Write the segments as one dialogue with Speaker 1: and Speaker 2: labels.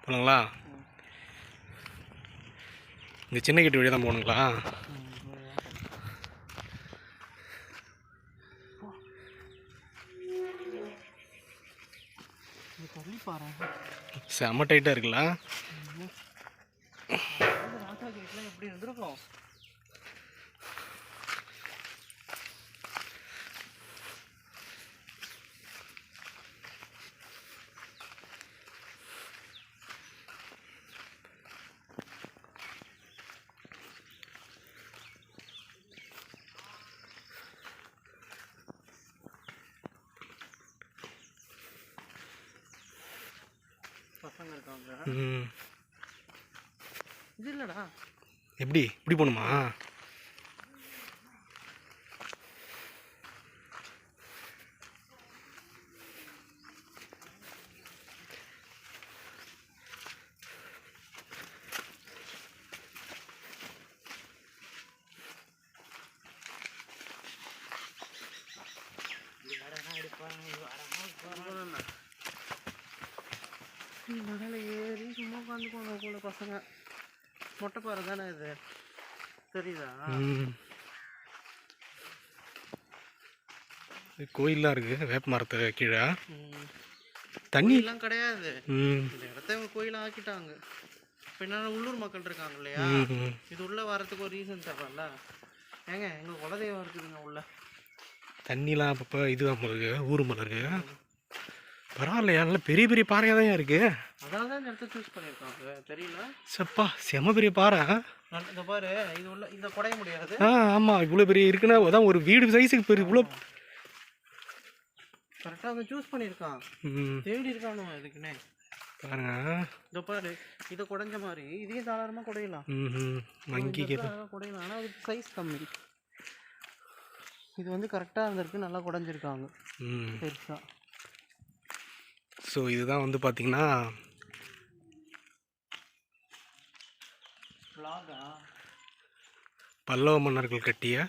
Speaker 1: போகணுங்களா? இந்த சின்ன கேட்டு வழியாக தான் போகணுங்களா? செம்ம டைட்டாக இருக்குல்ல?
Speaker 2: எப்படி இருந்திருக்கும்? பசங்க இருக்காங்க. இது இல்லடா.
Speaker 1: எப்படி இப்படி போகணுமா?
Speaker 2: ஏறி சும்மா உட்காந்துக்கோங்க கூட பசங்க. மொட்டைப்பாறை தானே இது, தெரியுதா?
Speaker 1: கோயிலாம் இருக்குது வேப்ப மரத்தை கீழே.
Speaker 2: தண்ணி எல்லாம் கிடையாது. இந்த இடத்த இவங்க கோயிலாக ஆக்கிட்டாங்க. இப்போ என்னென்ன உள்ளூர் மக்கள் இருக்காங்க இல்லையா, இது உள்ள வரதுக்கு ஒரு ரீசன் தேவையில்ல. ஏங்க எங்கள் குலதெய்வம் இருக்குதுங்க உள்ள.
Speaker 1: தண்ணிலாம் அப்பப்போ இதுதான் இருக்கு, ஊர் மலை இருக்கு. பரவாயில்லையா, நல்லா பெரிய பெரிய பாறையாக தான் இருக்கு.
Speaker 2: அதனால தான் இந்த இடத்த சூஸ் பண்ணியிருக்காங்க, தெரியல.
Speaker 1: சப்பா செம பெரிய பாறை.
Speaker 2: இந்த பாரு, இது உள்ள இந்த குடைய முடியாது.
Speaker 1: ஆமாம், இவ்வளோ பெரிய இருக்குன்னா அதான் ஒரு வீடு சைஸுக்கு பெரிய இவ்வளோ
Speaker 2: கரெக்டாக அதை சூஸ் பண்ணியிருக்கான். தேடி இருக்கானு இதுக்குன்னே
Speaker 1: பாருங்க.
Speaker 2: இந்த பாரு, இதை குடைஞ்ச மாதிரி இதையும் தாராளமாக குடையலாம்.
Speaker 1: குடையலாம்,
Speaker 2: ஆனால் அதுக்கு சைஸ் கம்மி. இது வந்து கரெக்டாக இருந்திருக்கு, நல்லா குடைஞ்சிருக்காங்க பெருசாக.
Speaker 1: ஸோ இதுதான் வந்து பார்த்திங்கன்னா பல்லவ மன்னர்கள் கட்டிய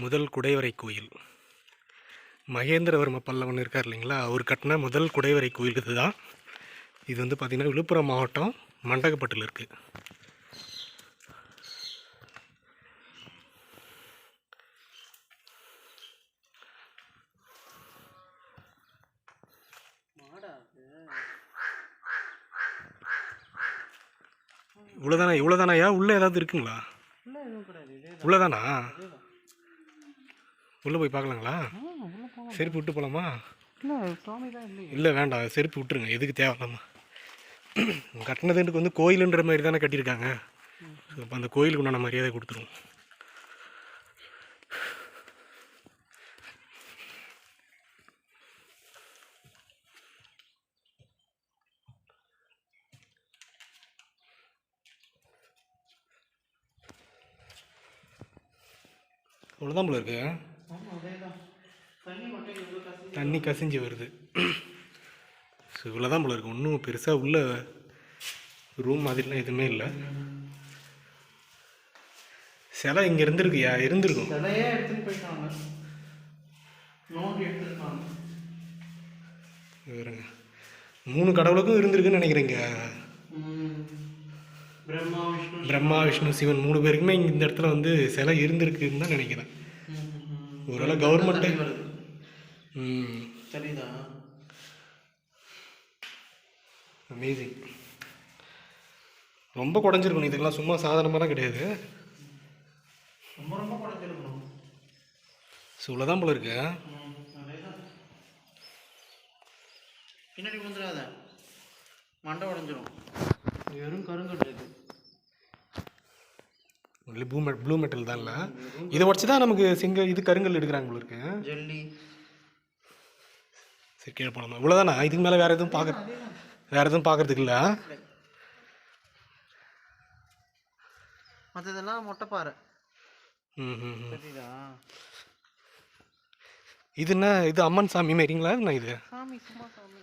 Speaker 1: முதல் குடைவரை கோயில். மகேந்திரவர்ம பல்லவன் இருக்கார் இல்லைங்களா, அவர் கட்டின முதல் குடைவரை கோயில் இதுதான். இது வந்து பார்த்திங்கன்னா விழுப்புரம் மாவட்டம் மண்டகப்பட்டில் இருக்குது. இவ்வளோதானா உள்ளே ஏதாவது இருக்குங்களா? உள்ளதானா? உள்ளே போய் பார்க்கலாங்களா? செருப்பு விட்டு போகலாமா? இல்லை வேண்டாம், செருப்பு விட்டுருங்க, எதுக்கு தேவையில்லாமா. கட்டினதுக்கு வந்து கோயிலுன்ற மாதிரி தானே கட்டியிருக்காங்க. அப்போ அந்த கோயிலுக்கு உண்டான மரியாதை கொடுத்துருவோம். அவ்வளோதான் போல இருக்கு. தண்ணி கசிஞ்சு வருது. ஸோ இவ்வளோதான் போல இருக்கு, ஒன்றும் பெருசாக உள்ள ரூம் மாதிரிலாம் எதுவுமே இல்லை. சிலை இங்கே இருந்திருக்குயா, இருந்திருக்கும். வருங்க, 3 கடவுளுக்கும் இருந்திருக்குன்னு நினைக்கிறேங்க. பிரம்மா விஷ்ணு சிவன் 3 பேருக்குமே இந்த இடத்துல வந்து சிலை இருந்திருக்குன்னு தான் நினைக்கிறேன். ஒருவேளை கவர்மெண்ட்டே
Speaker 2: சரிதா.
Speaker 1: அமேசிங். ரொம்ப குறைஞ்சிருக்கணும், இதுக்கெல்லாம் சும்மா சாதாரணமாலாம் கிடையாது.
Speaker 2: ரொம்ப குறைஞ்சிருக்கணும்.
Speaker 1: ஸோ இவ்வளோதான் போல இருக்கு.
Speaker 2: பின்னாடி வந்துடாத, மண்டை உடஞ்சிரும். வெறும் கருங்கல் இருக்கு,
Speaker 1: ப்ளூ மெட்டல் தான். இல்லை இதை உடச்சி தான் நமக்கு இது கருங்கல் எடுக்கிறாங்க போல இருக்கு.
Speaker 2: ஜல்லி.
Speaker 1: சரி கீழே போகலாமா? இவ்வளோதானா? இதுக்கு மேலே வேறு எதுவும் பார்க்கறதுக்கு இல்லை.
Speaker 2: மற்றதெல்லாம் மொட்டைப்பாறை. சரிதா.
Speaker 1: இது என்ன, இது அம்மன் சாமி மாரிங்களா? என்ன இது?
Speaker 2: சாமி, சும்மா சாமி.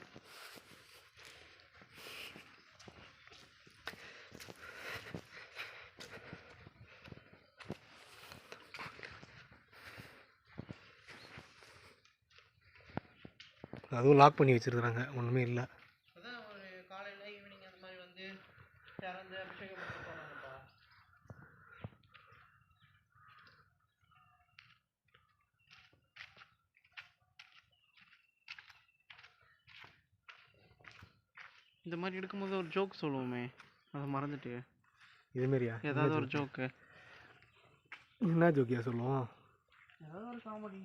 Speaker 1: அதுவும் லாக் பண்ணி வச்சிருக்காங்க, ஒன்றுமே இல்லை.
Speaker 2: அதான் ஒரு காலையில் ஈவினிங் அந்த இந்த மாதிரி எடுக்கும்போது ஒரு ஜோக் சொல்லுவோமே, அதை மறந்துட்டு.
Speaker 1: இதுமாரியா?
Speaker 2: ஏதாவது ஒரு ஜோக்கு.
Speaker 1: என்ன ஜோக்கியா சொல்லுவோம்?
Speaker 2: ஏதாவது ஒரு காமெடி.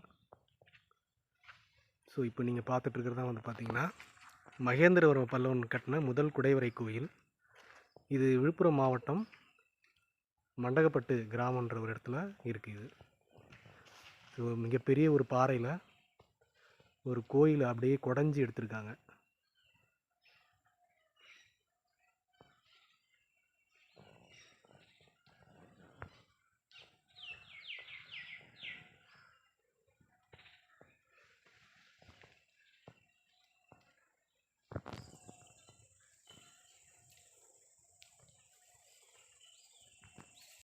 Speaker 1: ஸோ இப்போ நீங்கள் பார்த்துட்டு இருக்கிறதா வந்து பார்த்தீங்கன்னா மகேந்திரவர்ம பல்லவன் கட்டின முதல் குடைவரை கோயில். இது விழுப்புரம் மாவட்டம் மண்டகப்பட்டு கிராமன்ற ஒரு இடத்துல இருக்குது. ஸோ மிகப்பெரிய ஒரு பாறையில் ஒரு கோயில் அப்படியே குடஞ்சி எடுத்திருக்காங்க.